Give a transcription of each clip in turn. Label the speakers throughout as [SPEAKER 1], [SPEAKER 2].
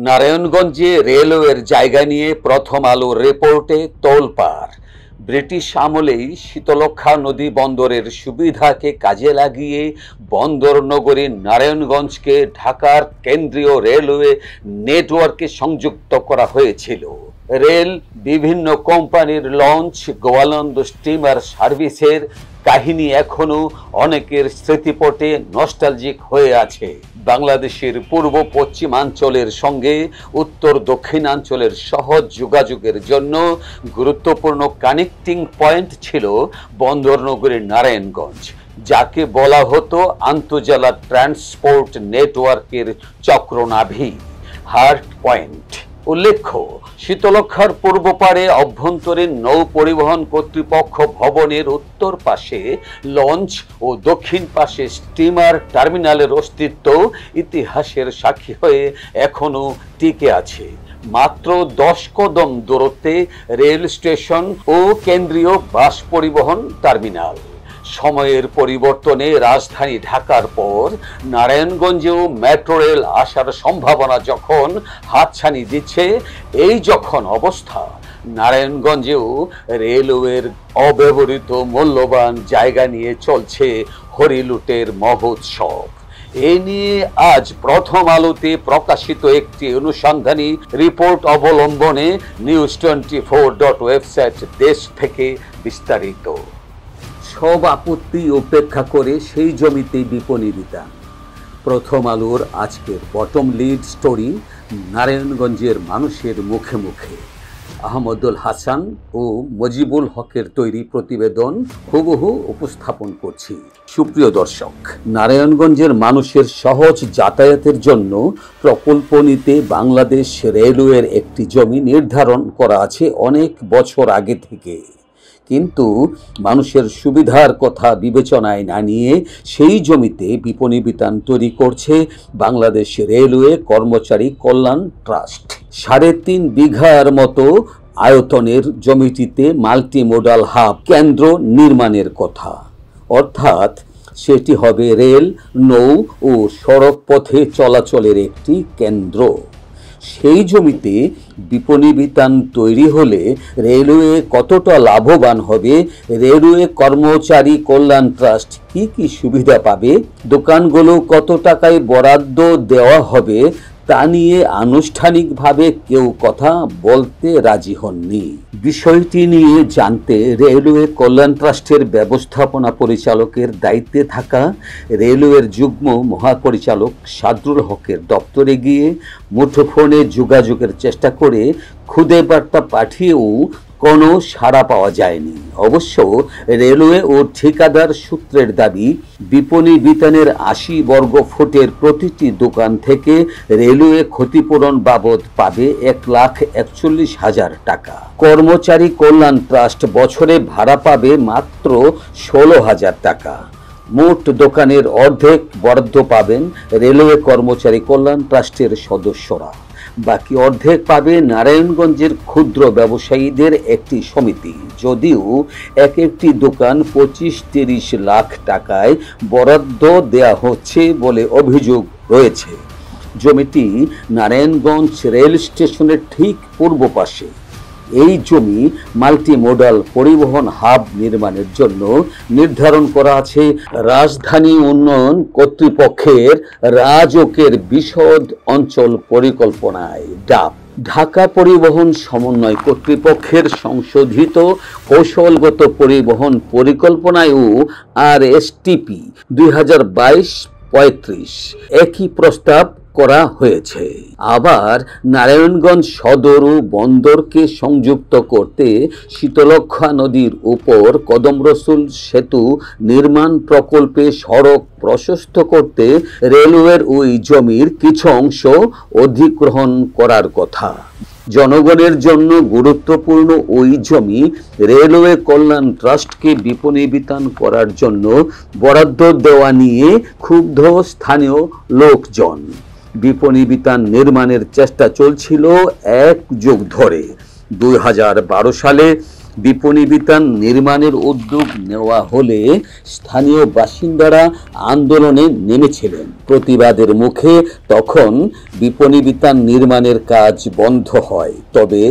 [SPEAKER 1] নারায়ণগঞ্জে রেলওয়ের জায়গা নিয়ে প্রথম আলোর রিপোর্টে তোলপাড়। ব্রিটিশ আমলেই শীতলক্ষ্যা নদী বন্দরের সুবিধাকে কাজে লাগিয়ে বন্দর নগরী নারায়ণগঞ্জকে ঢাকার কেন্দ্রীয় রেলওয়ে নেটওয়ার্কে সংযুক্ত করা হয়েছিল। রেল বিভিন্ন কোম্পানির লঞ্চ, গোয়ালন্দ স্টিমার সার্ভিসের কাহিনী এখনো অনেকের স্মৃতিপটে নস্টালজিক হয়ে আছে। বাংলাদেশের পূর্ব পশ্চিমাঞ্চলের সঙ্গে উত্তর দক্ষিণাঞ্চলের সহজ যোগাযোগের জন্য গুরুত্বপূর্ণ কানেক্টিং পয়েন্ট ছিল বন্দরনগরী নারায়ণগঞ্জ, যাকে বলা হতো আন্তঃজেলা ট্রান্সপোর্ট নেটওয়ার্কের চক্রনাভি, হার্ট পয়েন্ট। উল্লেখ্য, শীতলক্ষ্যার পূর্ব পারে অভ্যন্তরীণ নৌ পরিবহন কর্তৃপক্ষ ভবনের উত্তর পাশে লঞ্চ ও দক্ষিণ পাশে স্টিমার টার্মিনালের অস্তিত্ব ইতিহাসের সাক্ষী হয়ে এখনো টিকে আছে। মাত্র 10 কদম দূরত্বে রেল স্টেশন ও কেন্দ্রীয় বাস পরিবহন টার্মিনাল। সময়ের পরিবর্তনে রাজধানী ঢাকার পর নারায়ণগঞ্জেও মেট্রো রেল আসার সম্ভাবনা যখন হাতছানি দিচ্ছে, এই যখন অবস্থা, নারায়ণগঞ্জেও রেলওয়ের অব্যবহৃত মূল্যবান জায়গা নিয়ে চলছে হরিলুটের মহোৎসব। এ নিয়ে আজ প্রথম আলোতে প্রকাশিত একটি অনুসন্ধানী রিপোর্ট অবলম্বনে নিউজ24 ওয়েবসাইট দেশ থেকে বিস্তারিত। সব আপত্তি উপেক্ষা করে সেই জমিতে বিপণী বিতান। প্রথম আলোর আজকের বটম লিড স্টোরি নারায়ণগঞ্জের মানুষের মুখে মুখে। আহমদুল হাসান ও মজিবুল হকের তৈরি প্রতিবেদন হুবহু উপস্থাপন করছি। সুপ্রিয় দর্শক, নারায়ণগঞ্জের মানুষের সহজ যাতায়াতের জন্য প্রকল্প নিতে বাংলাদেশ রেলওয়ের একটি জমি নির্ধারণ করা আছে অনেক বছর আগে থেকে, কিন্তু মানুষের সুবিধার কথা বিবেচনায় না নিয়ে সেই জমিতে বিপণী বিতান তৈরি করছে বাংলাদেশ রেলওয়ে কর্মচারী কল্যাণ ট্রাস্ট। 3.5 বিঘার মতো আয়তনের জমিটিতে মাল্টিমোডাল হাব কেন্দ্র নির্মাণের কথা, অর্থাৎ সেটি হবে রেল, নৌ ও সড়ক পথে চলাচলের একটি কেন্দ্র। সেই জমিতে বিপণী বিতান তৈরি হলে রেলওয়ে কতটা লাভবান হবে, রেলওয়ে কর্মচারী কল্যাণ ট্রাস্ট কি কি সুবিধা পাবে, দোকানগুলো কত টাকায় বরাদ্দ দেওয়া হবে, তা নিয়ে আনুষ্ঠানিকভাবে কেউ কথা বলতে রাজি হননি। বিষয়টি নিয়ে জানতে রেলওয়ে কল্যাণ ট্রাস্টের ব্যবস্থাপনা পরিচালকের দায়িত্বে থাকা রেলওয়ের যুগ্ম মহাপরিচালক সাদরুল হকের দপ্তরে গিয়ে মুঠোফোনে যোগাযোগের চেষ্টা করে খুদে বার্তা পাঠিয়েও কোনো সাড়া পাওয়া যায়নি। অবশ্য রেলওয়ে ও ঠিকাদার সূত্রের দাবি, বিপণী বিতানের 80 বর্গ ফুটের প্রতিটি দোকান থেকে রেলওয়ে ক্ষতিপূরণ বাবদ পাবে 1,41,000 টাকা। কর্মচারী কল্যাণ ট্রাস্ট বছরে ভাড়া পাবে মাত্র 16,000 টাকা। মোট দোকানের অর্ধেক বরাদ্দ পাবেন রেলওয়ে কর্মচারী কল্যাণ ট্রাস্টের সদস্যরা, বাকি অর্ধেক পাবে নারায়ণগঞ্জের ক্ষুদ্র ব্যবসায়ীদের একটি সমিতি। যদিও একটি দোকান 25-30 লাখ টাকায় বরাদ্দ দেয়া হচ্ছে বলে অভিযোগ রয়েছে। জমিটি নারায়ণগঞ্জ রেল স্টেশনের ঠিক পূর্ব পাশে। এই জমি মাল্টিমোডাল পরিবহন হাব নির্মাণের জন্য নির্ধারণ করা আছে রাজধানী উন্নয়ন কর্তৃপক্ষের রাজকের বিশদ অঞ্চল পরিকল্পনায়, ডাব। ঢাকা পরিবহন সমন্বয় কর্তৃপক্ষের সংশোধিত কৌশলগত পরিবহন পরিকল্পনায়ও RSTP 2022-35 একই প্রস্তাব করা হয়েছে। আবার নারায়ণগঞ্জ সদর ও বন্দরকে সংযুক্ত করতে শীতলক্ষ্যা নদীর উপর কদম রসুল সেতু নির্মাণ প্রকল্পে সড়ক প্রশস্ত করতে রেলওয়ের ওই জমির কিছু অংশ অধিগ্রহণ করার কথা। জনগণের জন্য গুরুত্বপূর্ণ ওই জমি রেলওয়ে কল্যাণ ট্রাস্টকে বিপণী বিতান করার জন্য বরাদ্দ দেওয়া নিয়ে ক্ষুব্ধ স্থানীয় লোকজন। বিপণী বিতান নির্মাণের চেষ্টা চলছিল 1 যুগ ধরে। 2012 সালে বিপণী বিতান নির্মাণের উদ্যোগ নেওয়া হলে স্থানীয় বাসিন্দারা আন্দোলনে নেমেছিলেন। প্রতিবাদের মুখে তখন বিপণী বিতান নির্মাণের কাজ বন্ধ হয়। তবে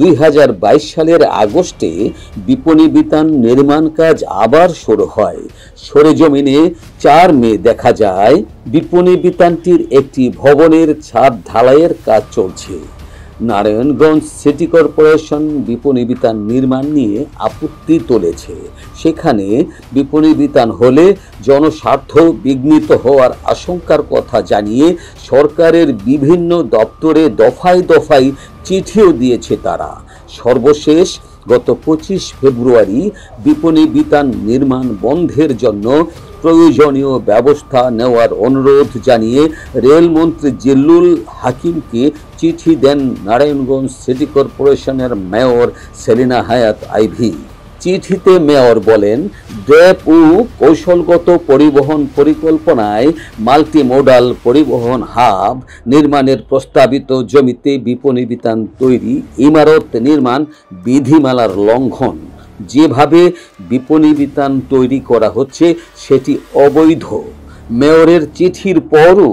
[SPEAKER 1] 2022 সালের আগস্টে বিপণী বিতান নির্মাণ কাজ আবার শুরু হয়। সরেজমিনে 4 মে দেখা যায় বিপণী বিতানটির একটি ভবনের ছাদ ঢালাইয়ের কাজ চলছে। নারায়ণগঞ্জ সিটি কর্পোরেশন বিপণী বিতান নির্মাণ নিয়ে আপত্তি তুলেছে। সেখানে বিপণী বিতান হলে জনস্বার্থ বিঘ্নিত হওয়ার আশঙ্কার কথা জানিয়ে সরকারের বিভিন্ন দপ্তরে দফায় দফায় চিঠিও দিয়েছে তারা। সর্বশেষ গত 25 ফেব্রুয়ারি বিপণী বিতান নির্মাণ বন্ধের জন্য প্রয়োজনীয় ব্যবস্থা নেওয়ার অনুরোধ জানিয়ে রেলমন্ত্রী জিল্লুল হাকিমকে চিঠি দেন নারায়ণগঞ্জ সিটি কর্পোরেশনের মেয়র সেলিনা হায়াত আইভী। চিঠিতে মেয়র বলেন, ড্যাপ ও কৌশলগত পরিবহন পরিকল্পনায় মাল্টিমোডাল পরিবহন হাব নির্মাণের প্রস্তাবিত জমিতে বিপণী বিতান তৈরি ইমারত নির্মাণ বিধিমালার লঙ্ঘন। যেভাবে বিপণী বিতান তৈরি করা হচ্ছে সেটি অবৈধ। মেয়রের চিঠির পরও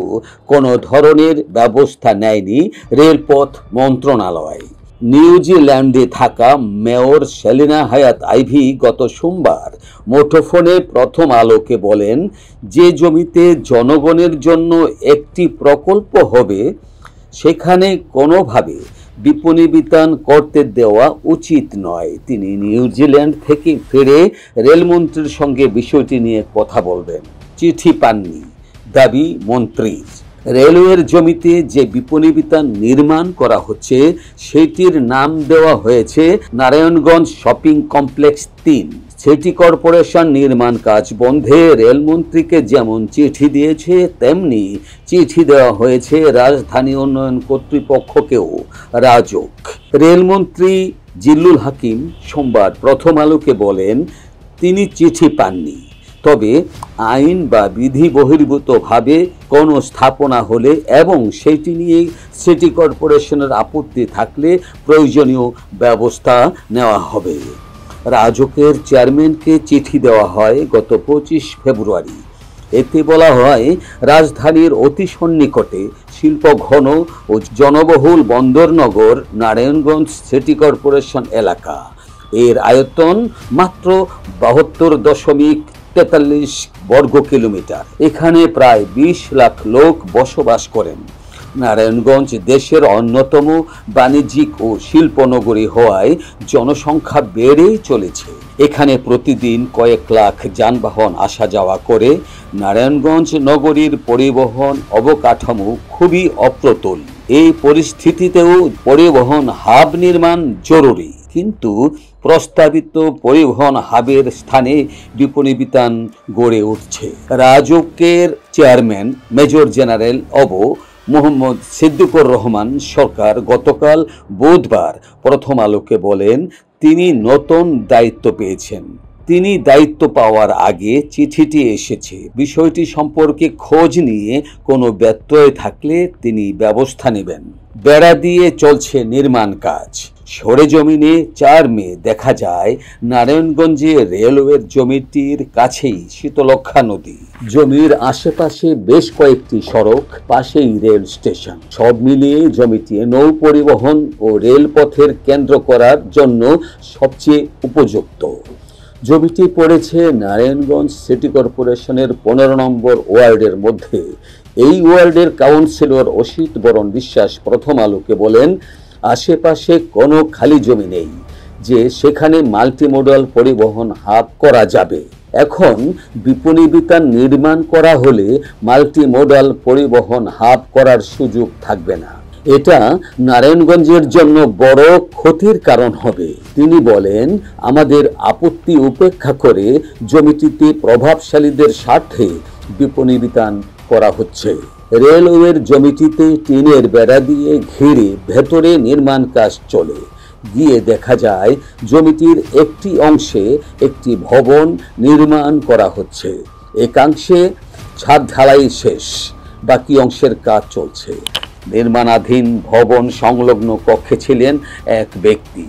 [SPEAKER 1] কোনো ধরনের ব্যবস্থা নেয়নি রেলপথ মন্ত্রণালয়। নিউজিল্যান্ডে থাকা মেয়র সেলিনা হায়াত আইভী গত সোমবার মুঠোফোনে প্রথম আলোকে বলেন, যে জমিতে জনগণের জন্য একটি প্রকল্প হবে সেখানে কোনোভাবে বিপণী বিতান করতে দেওয়া উচিত নয়। তিনি নিউজিল্যান্ড থেকে ফিরে রেলমন্ত্রীর সঙ্গে বিষয়টি নিয়ে কথা বলবেন। চিঠি পাননি, দাবি মন্ত্রীর। রেলওয়ের জমিতে যে বিপণী বিতান নির্মাণ করা হচ্ছে সেটির নাম দেওয়া হয়েছে Narayanganj shopping complex 3। City corporation নির্মাণ কাজ বন্ধে রেলমন্ত্রীকে যেমন চিঠি দিয়েছে তেমনি চিঠি দেওয়া হয়েছে রাজধানী উন্নয়ন কর্তৃপক্ষকেও। রাজক রেলমন্ত্রী জিল্লুল হাকিম সোমবার প্রথম আলোকে বলেন, তিনি চিঠি পাননি, তবে আইন বা বিধি বহির্ভূতভাবে কোনো স্থাপনা হলে এবং সেটি নিয়ে সিটি কর্পোরেশনের আপত্তি থাকলে প্রয়োজনীয় ব্যবস্থা নেওয়া হবে। রাজকের চেয়ারম্যানকে চিঠি দেওয়া হয় গত 25 ফেব্রুয়ারি। এতে বলা হয়, রাজধানীর অতি সন্নিকটে শিল্পঘন ও জনবহুল বন্দরনগর নারায়ণগঞ্জ সিটি কর্পোরেশন এলাকা। এর আয়তন মাত্র 72.43 বর্গ কিলোমিটার। এখানে প্রায় 20 লাখ লোক বসবাস করেন। নারায়ণগঞ্জ দেশের অন্যতম বাণিজ্যিক ও শিল্পনগরী হওয়ায় জনসংখ্যা বেড়েই চলেছে। এখানে প্রতিদিন কয়েক লাখ যানবাহন আসা যাওয়া করে। নারায়ণগঞ্জ নগরীর পরিবহন অবকাঠামো খুবই অপ্রতুল। এই পরিস্থিতিতেও পরিবহন হাব নির্মাণ জরুরি, কিন্তু প্রস্তাবিত পরিবহন হাবের স্থানে বিপণী বিতান গড়ে উঠছে। রাজকের chairman major general Mohammad Siddiqur Rahman Sarkar গতকাল বুধবার প্রথম আলোকে বলেন, তিনি নতুন দায়িত্ব পেয়েছেন। তিনি দায়িত্ব পাওয়ার আগে চিঠিটি এসেছে। বিষয়টি সম্পর্কে খোঁজ নিয়ে কোনো ব্যত্যয় থাকলে তিনি ব্যবস্থা নেবেন। বেড়া দিয়ে চলছে নির্মাণ কাজ। সরেজমিনে 4 মে দেখা যায় নারায়ণগঞ্জে রেলওয়ের জমিটির কাছেই শীতলক্ষ্যা নদী। জমির আশেপাশে বেশ কয়েকটি সড়ক, পাশেই রেল স্টেশন। সব মিলিয়ে জমিটি নৌ পরিবহন ও রেলপথের কেন্দ্র করার জন্য সবচেয়ে উপযুক্ত। জমিটি পড়েছে নারায়ণগঞ্জ সিটি কর্পোরেশনের 15 নম্বর ওয়ার্ডের মধ্যে। এই ওয়ার্ডের কাউন্সিলর অসিত বরণ বিশ্বাস প্রথম আলোকে বলেন, আশেপাশে কোনো খালি জমি নেই যে সেখানে মাল্টিমোডাল পরিবহন হাব করা যাবে। এখন বিপণী বিতান নির্মাণ করা হলে মাল্টিমোডাল পরিবহন হাব করার সুযোগ থাকবে না। এটা নারায়ণগঞ্জের জন্য বড় ক্ষতির কারণ হবে। তিনি বলেন, আমাদের আপত্তি উপেক্ষা করে জমিটিতে প্রভাবশালীদের স্বার্থে বিপণী বিতান করা হচ্ছে। রেলওয়ের জমিটিতে টিনের বেড়া দিয়ে ঘিরে ভেতরে নির্মাণ কাজ চলে। গিয়ে দেখা যায় জমিটির একটি অংশে একটি ভবন নির্মাণ করা হচ্ছে। একাংশে ছাদ ঢালাই শেষ, বাকি অংশের কাজ চলছে। নির্মাণাধীন ভবন সংলগ্ন কক্ষে ছিলেন এক ব্যক্তি।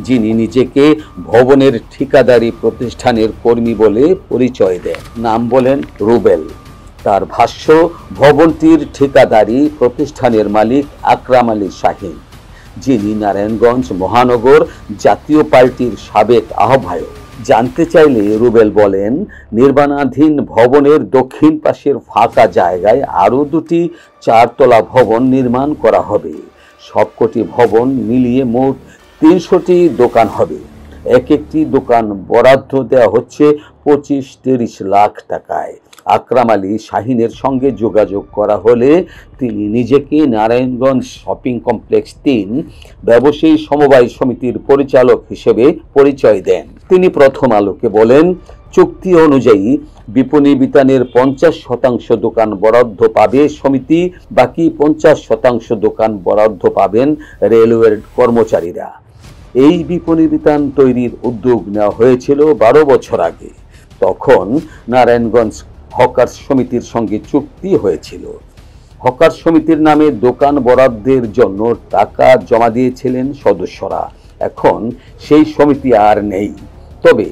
[SPEAKER 1] যিনি নিজেকে ভবনের ঠিকাদারি প্রতিষ্ঠানের কর্মী বলে পরিচয় দেন। নাম বলেন রুবেল। তার ভাষ্য, ভবনটির ঠিকাদারি প্রতিষ্ঠানের মালিক আকরাম আলী শাহীন, যিনি নারায়ণগঞ্জ মহানগর জাতীয় পার্টির সাবেক আহ্বায়ক। জানতে চাইলে রুবেল বলেন, নির্মাণাধীন ভবনের দক্ষিণ পাশের ফাঁকা জায়গায় আরও দুটি 4 তলা ভবন নির্মাণ করা হবে। সবকটি ভবন মিলিয়ে মোট 300টি দোকান হবে। এক একটি দোকান বরাদ্দ দেওয়া হচ্ছে 25-30 লাখ টাকায়। আকরাম আলী শাহীনের সঙ্গে যোগাযোগ করা হলে তিনি নিজেকে নারায়ণগঞ্জ শপিং কমপ্লেক্স 3 ব্যবসায়ী সমবায় সমিতির পরিচালক হিসেবে পরিচয় দেন। তিনি প্রথম আলোকে বলেন, চুক্তি অনুযায়ী বিপণী বিতানের 50% দোকান বরাদ্দ পাবে সমিতি, বাকি 50% দোকান বরাদ্দ পাবেন রেলওয়ের কর্মচারীরা। এই বিপণী বিতান তৈরির উদ্যোগ নেওয়া হয়েছিল 12 বছর আগে। তখন নারায়ণগঞ্জ হকার সমিতির সঙ্গে চুক্তি হয়েছিল। হকার সমিতির নামে দোকান বরাদ্দের জন্য টাকা জমা দিয়েছিলেন সদস্যরা। এখন সেই সমিতি আর নেই। তবে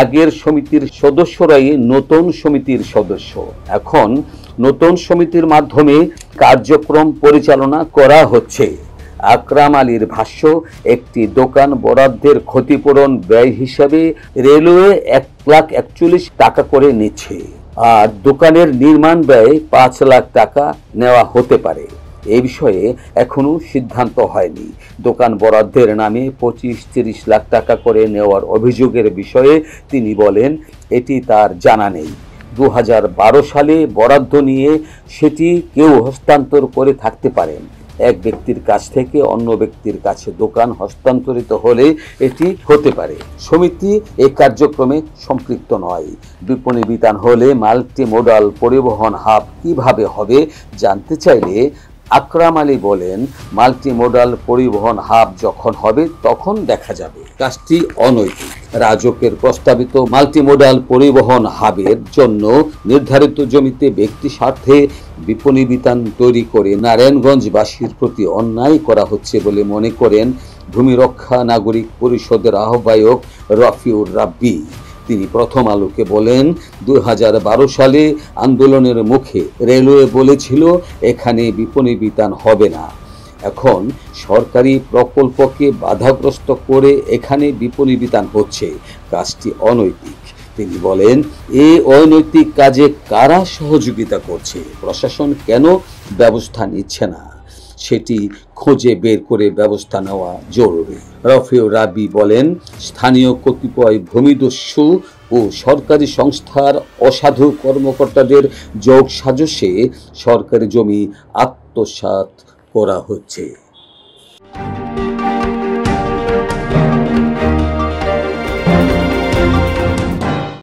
[SPEAKER 1] আগের সমিতির সদস্যরাই নতুন সমিতির সদস্য। এখন নতুন সমিতির মাধ্যমে কার্যক্রম পরিচালনা করা হচ্ছে। আকরাম আলীর ভাষ্য, একটি দোকান বরাদ্দের ক্ষতিপূরণ ব্যয় হিসাবে রেলওয়ে 1,41,000 টাকা করে নিচ্ছে, আর দোকানের নির্মাণ ব্যয় 5 লাখ টাকা নেওয়া হতে পারে। এই বিষয়ে এখনো সিদ্ধান্ত হয়নি। দোকান বরাদ্দের নামে 25-30 লাখ টাকা করে নেওয়ার অভিযোগের বিষয়ে তিনি বলেন, এটি তার জানা নেই। 2012 সালে বরাদ্দ নিয়ে সেটি কেউ হস্তান্তর করে থাকতে পারেন। এক ব্যক্তির কাছ থেকে অন্য ব্যক্তির কাছে দোকান হস্তান্তরিত হলে এটি হতে পারে। সমিতি এই কার্যক্রমে সম্পৃক্ত নয়। বিপণী বিতান হলে মাল্টি মডাল পরিবহন হাব কিভাবে হবে জানতে চাইলে আকরাম আলী বলেন, মাল্টি মডাল পরিবহন হাব যখন হবে তখন দেখা যাবে। কাজটি অনৈতিক। রাজকের প্রস্তাবিত মাল্টি মডাল পরিবহন হাবের জন্য নির্ধারিত জমিতে ব্যক্তি স্বার্থে বিপণী বিতান তৈরি করে নারায়ণগঞ্জবাসীর প্রতি অন্যায় করা হচ্ছে বলে মনে করেন ভূমি রক্ষা নাগরিক পরিষদের আহ্বায়ক রফিউর রাব্বি। তিনি প্রথম আলোকে বলেন, 2012 সালে আন্দোলনের মুখে রেলওয়ে বলেছিল এখানে বিপণী বিতান হবে না। এখন সরকারি প্রকল্পকে বাধাগ্রস্ত করে এখানে বিপণী বিতান হচ্ছে। কাজটি অনৈতিক। তিনি বলেন, এই অনৈতিক কাজে কারা সহযোগিতা করছে, প্রশাসন কেন ব্যবস্থা নিচ্ছে না, সেটি খুঁজে বের করে ব্যবস্থা নেওয়া জরুরি। রফিউর রাব্বি বলেন, স্থানীয় কতিপয় ভূমিদস্যু ও সরকারি সংস্থার অসাধু কর্মকর্তাদের যোগ সাজশে সরকারি জমি আত্মসাৎ করা হচ্ছে।